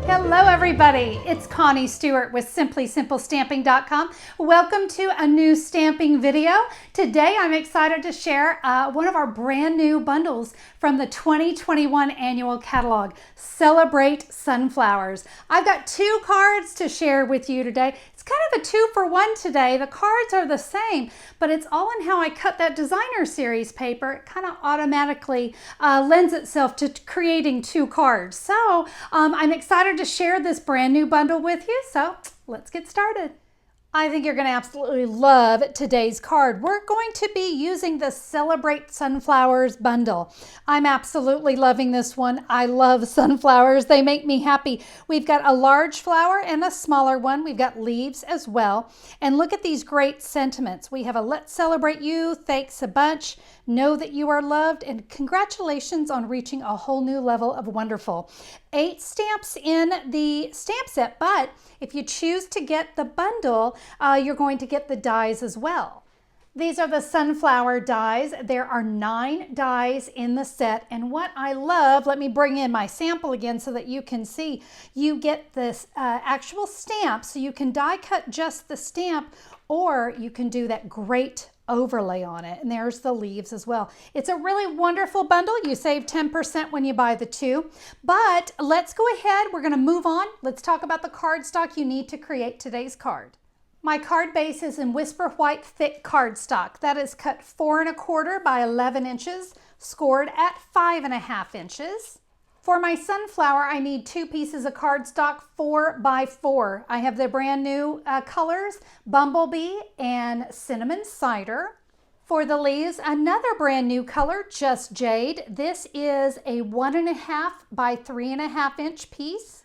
Hello everybody, it's Connie Stewart with SimplySimpleStamping.com. Welcome to a new stamping video. Today I'm excited to share one of our brand new bundles from the 2021 annual catalog, Celebrate Sunflowers. I've got two cards to share with you today. It's kind of a 2-for-1 today. The cards are the same, but it's all in how I cut that designer series paper. It kind of automatically lends itself to creating two cards. So I'm excited to share this brand new bundle with you. So let's get started. I think you're going to absolutely love today's card. We're going to be using the Celebrate Sunflowers bundle. I'm absolutely loving this one. I love sunflowers. They make me happy. We've got a large flower and a smaller one. We've got leaves as well. And look at these great sentiments. We have a let's celebrate you, thanks a bunch, know that you are loved, and congratulations on reaching a whole new level of wonderful. 8 stamps in the stamp set, but if you choose to get the bundle, you're going to get the dies as well. These are the sunflower dies. There are 9 dies in the set, and what I love, let me bring in my sample again so that you can see, you get this actual stamp, so you can die cut just the stamp, or you can do that great overlay on it, and there's the leaves as well. It's a really wonderful bundle. You save 10% when you buy the 2, but let's go ahead. We're going to move on. Let's talk about the cardstock you need to create today's card. My card base is in Whisper White thick cardstock. That is cut 4 1/4 by 11 inches, scored at 5 1/2 inches. For my sunflower, I need 2 pieces of cardstock 4 by 4. I have the brand new colors, Bumblebee and Cinnamon Cider. For the leaves, another brand new color, Just Jade. This is a 1 1/2 by 3 1/2 inch piece.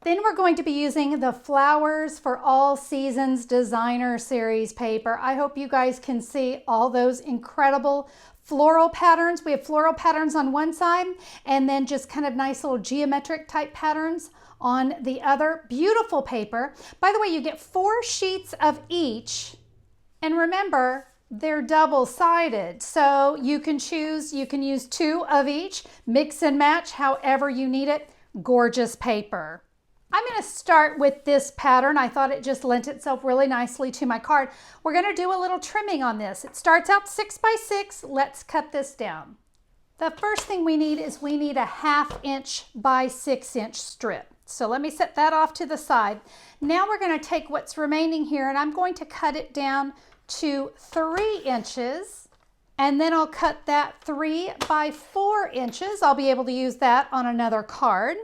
Then we're going to be using the Flowers for All Seasons Designer Series paper. I hope you guys can see all those incredible floral patterns. We have floral patterns on one side and then just kind of nice little geometric type patterns on the other. Beautiful paper. By the way, you get 4 sheets of each, and remember, they're double-sided, so you can choose, you can use 2 of each, mix and match however you need it. Gorgeous paper. I'm going to start with this pattern. I thought it just lent itself really nicely to my card. We're going to do a little trimming on this. It starts out 6 by 6. Let's cut this down. The first thing we need is we need a 1/2 inch by 6 inch strip. So let me set that off to the side. Now we're going to take what's remaining here and I'm going to cut it down to 3 inches. And then I'll cut that 3 by 4 inches. I'll be able to use that on another card.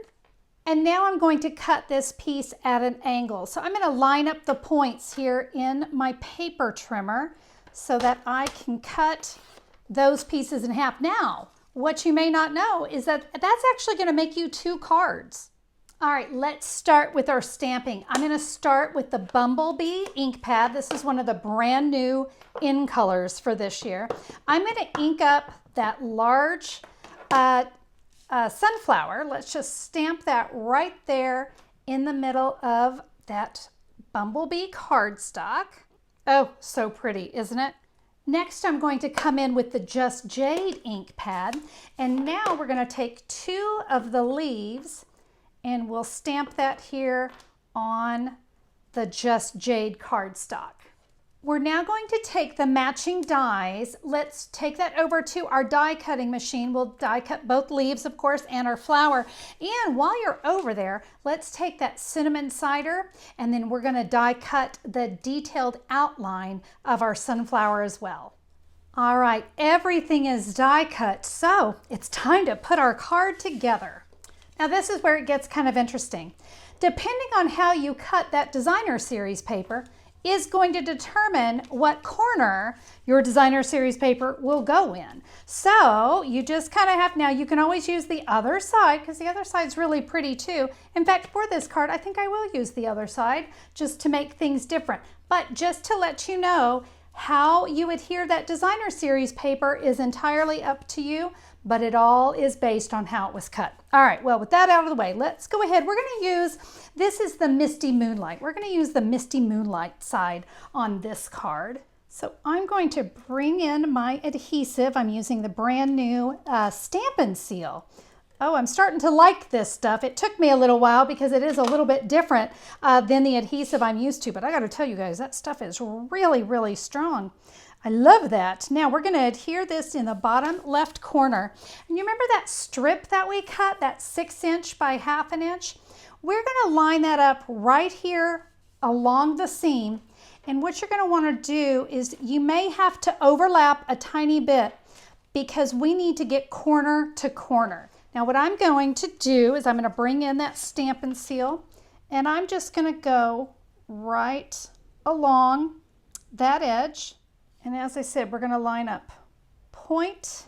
And now I'm going to cut this piece at an angle. So I'm going to line up the points here in my paper trimmer so that I can cut those pieces in half. Now, what you may not know is that that's actually going to make you 2 cards. All right, let's start with our stamping. I'm going to start with the Bumblebee ink pad. This is one of the brand new in colors for this year. I'm going to ink up that large sunflower. Let's just stamp that right there in the middle of that Bumblebee cardstock. Oh, so pretty, isn't it? Next, I'm going to come in with the Just Jade ink pad. And now we're going to take 2 of the leaves and we'll stamp that here on the Just Jade cardstock. We're now going to take the matching dies. Let's take that over to our die cutting machine. We'll die cut both leaves, of course, and our flower. And while you're over there, let's take that Cinnamon Cider and then we're going to die cut the detailed outline of our sunflower as well. All right, everything is die cut, so it's time to put our card together. Now this is where it gets kind of interesting. Depending on how you cut that designer series paper, is going to determine what corner your designer series paper will go in. So you just kind of have, now you can always use the other side because the other side's really pretty too. In fact, for this card, I think I will use the other side just to make things different. But just to let you know, how you adhere that designer series paper is entirely up to you, but it all is based on how it was cut. All right, well, with that out of the way, let's go ahead. We're going to use, this is the Misty Moonlight. We're going to use the Misty Moonlight side on this card. So I'm going to bring in my adhesive. I'm using the brand new Stamp and Seal. Oh, I'm starting to like this stuff. It took me a little while because it is a little bit different than the adhesive I'm used to. But I got to tell you guys, that stuff is really, really strong. I love that. Now we're going to adhere this in the bottom left corner. And you remember that strip that we cut, that 6" by ½ inch? We're going to line that up right here along the seam. And what you're going to want to do is you may have to overlap a tiny bit because we need to get corner to corner. Now what I'm going to do is I'm going to bring in that Stampin' Seal, and I'm just going to go right along that edge. And as I said, we're going to line up point.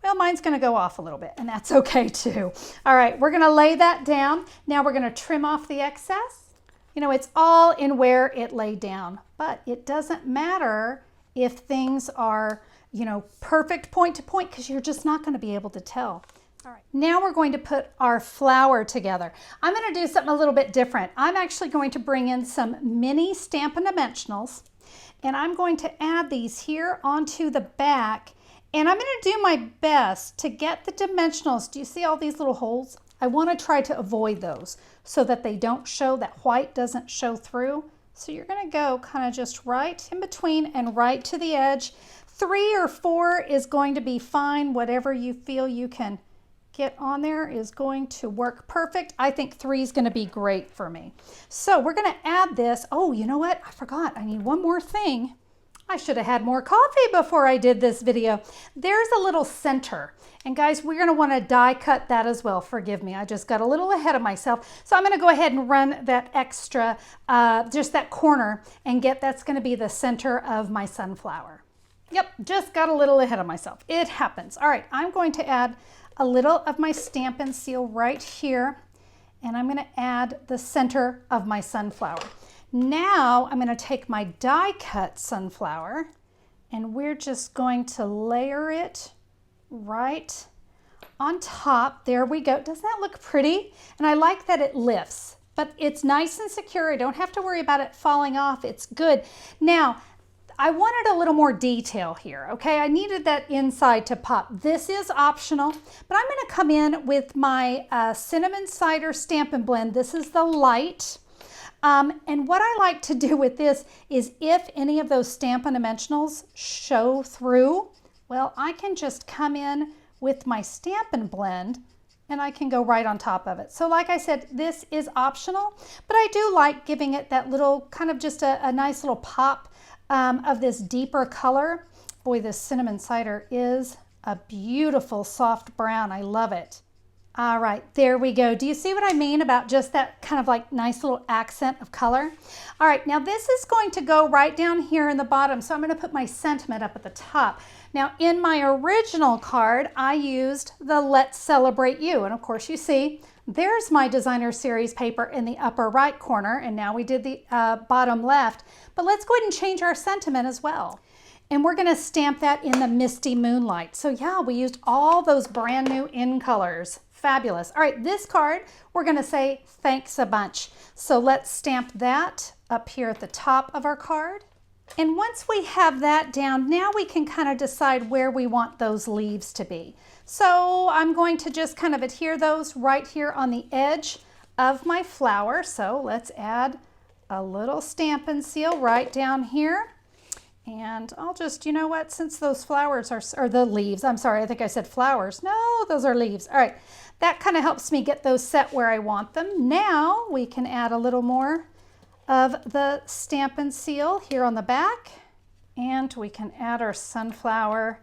Well, mine's going to go off a little bit, and that's okay too. All right, we're going to lay that down. Now we're going to trim off the excess. You know, it's all in where it laid down, but it doesn't matter if things are, you know, perfect point to point, because you're just not going to be able to tell. All right, now we're going to put our flower together. I'm going to do something a little bit different. I'm actually going to bring in some mini Stampin' Dimensionals, and I'm going to add these here onto the back, and I'm going to do my best to get the dimensionals. Do you see all these little holes? I want to try to avoid those so that they don't show, that white doesn't show through. So you're going to go kind of just right in between and right to the edge. 3 or 4 is going to be fine. Whatever you feel you can get on there is going to work perfect. I think 3 is going to be great for me. So we're going to add this. Oh, you know what? I forgot. I need one more thing. I should have had more coffee before I did this video. There's a little center. And guys, we're going to want to die cut that as well. Forgive me, I just got a little ahead of myself. So I'm going to go ahead and run that extra, just that corner, and that's going to be the center of my sunflower. Yep, just got a little ahead of myself. It happens. All right, I'm going to add a little of my Stampin' Seal right here, and I'm going to add the center of my sunflower. Now I'm going to take my die cut sunflower, and we're just going to layer it right on top. There we go. Doesn't that look pretty? And I like that it lifts, but it's nice and secure. I don't have to worry about it falling off. It's good. Now, I wanted a little more detail here, okay? I needed that inside to pop. This is optional, but I'm going to come in with my Cinnamon Cider Stampin' Blend. This is the light. And what I like to do with this is if any of those Stampin' Dimensionals show through, well, I can just come in with my Stampin' Blend and I can go right on top of it. So like I said, this is optional, but I do like giving it that little kind of just a nice little pop of this deeper color. Boy, this cinnamon cider is a beautiful soft brown. I love it. All right, there we go. Do you see what I mean about just that kind of like nice little accent of color? All right, now this is going to go right down here in the bottom. So I'm going to put my sentiment up at the top. Now in my original card, I used the Let's Celebrate You. And of course you see, there's my designer series paper in the upper right corner. And now we did the bottom left. But let's go ahead and change our sentiment as well. And we're going to stamp that in the Misty Moonlight. So yeah, we used all those brand new in colors. Fabulous. All right, this card, we're going to say thanks a bunch. So let's stamp that up here at the top of our card. And once we have that down, now we can kind of decide where we want those leaves to be. So I'm going to just kind of adhere those right here on the edge of my flower. So let's add a little Stampin' Seal right down here. And I'll just, you know what, since those flowers are, or the leaves, I'm sorry, I think I said flowers. No, those are leaves. All right, that kind of helps me get those set where I want them. Now we can add a little more of the Stampin' Seal here on the back. And we can add our sunflower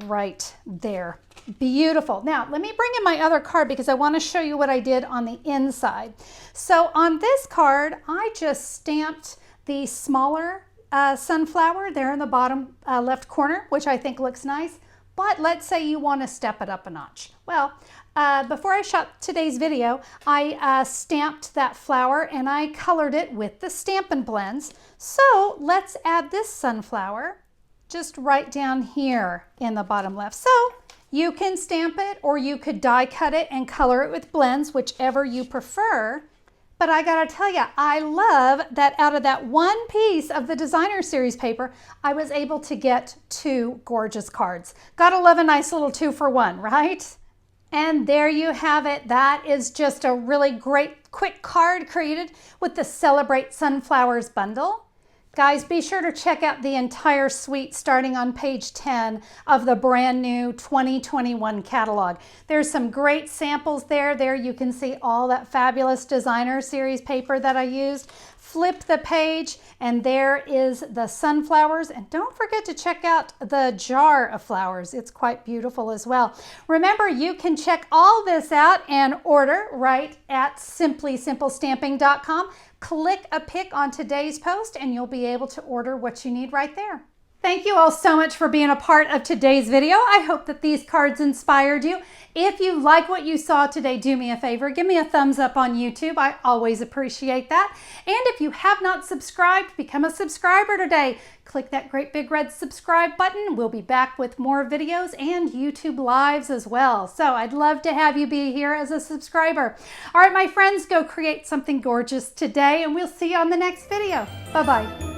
right there. Beautiful. Now let me bring in my other card because I want to show you what I did on the inside. So on this card, I just stamped the smaller sunflower there in the bottom left corner, which I think looks nice. But let's say you want to step it up a notch. Well, before I shot today's video, I stamped that flower and I colored it with the Stampin' Blends. So let's add this sunflower just right down here in the bottom left. So you can stamp it or you could die cut it and color it with blends, whichever you prefer. But I gotta tell you, I love that out of that one piece of the designer series paper, I was able to get 2 gorgeous cards. Gotta love a nice little 2-for-1, right? And there you have it. That is just a really great quick card created with the Celebrate Sunflowers bundle. Guys, be sure to check out the entire suite starting on page 10 of the brand new 2021 catalog. There's some great samples there. There you can see all that fabulous designer series paper that I used. Flip the page and there is the sunflowers, and don't forget to check out the jar of flowers. It's quite beautiful as well. Remember, you can check all this out and order right at simplysimplestamping.com. Click a pic on today's post and you'll be able to order what you need right there. Thank you all so much for being a part of today's video. I hope that these cards inspired you. If you like what you saw today, do me a favor, give me a thumbs up on YouTube. I always appreciate that. And if you have not subscribed, become a subscriber today. Click that great big red subscribe button. We'll be back with more videos and YouTube lives as well. So I'd love to have you be here as a subscriber. All right, my friends, go create something gorgeous today and we'll see you on the next video. Bye-bye.